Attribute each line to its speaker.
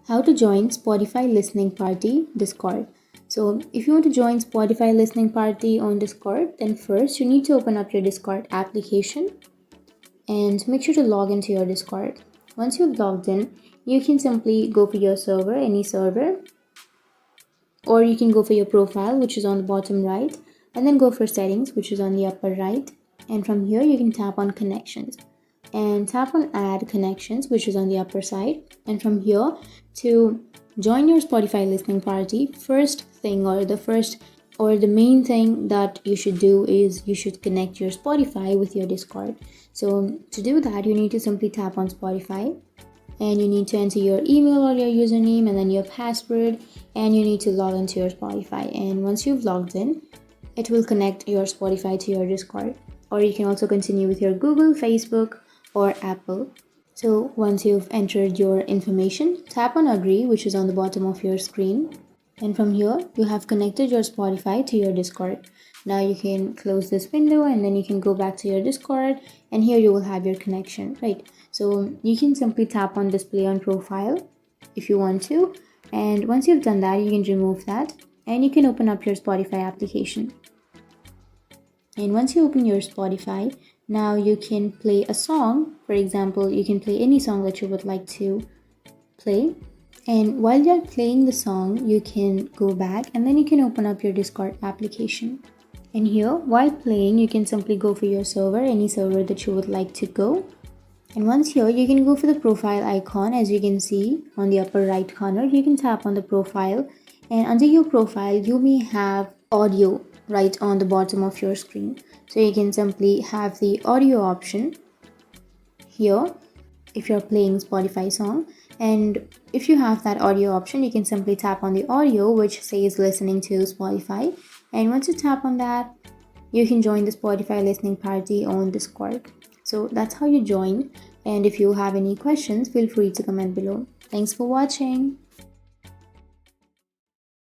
Speaker 1: How to join Spotify listening party Discord. So if you want to join Spotify listening party on Discord, then first you need to open up your Discord application and make sure to log into your Discord. Once you've logged in, you can simply go for your server, any server, or you can go for your profile, which is on the bottom right, and then go for settings, which is on the upper right. And from here you can tap on connections and tap on add connections, which is on the upper side. And from here, to join your Spotify listening party, first thing or the main thing that you should do is you should connect your Spotify with your Discord. So to do that, you need to simply tap on Spotify and you need to enter your email or your username and then your password, and you need to log into your Spotify. And once you've logged in, it will connect your Spotify to your Discord. Or you can also continue with your Google, Facebook, or Apple. So once you've entered your information, tap on agree, which is on the bottom of your screen. And from here, you have connected your Spotify to your Discord. Now you can close this window and then you can go back to your Discord, and here you will have your connection, right? So you can simply tap on display on profile if you want to. And once you've done that, you can remove that and you can open up your Spotify application. And once you open your Spotify, now you can play a song. For example, you can play any song that you would like to play. And while you're playing the song, you can go back and then you can open up your Discord application. And here, while playing, you can simply go for your server, any server that you would like to go. And once here, you can go for the profile icon. As you can see on the upper right corner, you can tap on the profile, and under your profile, you may have audio right on the bottom of your screen. So you can simply have the audio option here if you're playing Spotify song. And if you have that audio option, you can simply tap on the audio which says listening to Spotify. And once you tap on that, you can join the Spotify listening party on Discord. So that's how you join. And if you have any questions, feel free to comment below. Thanks for watching.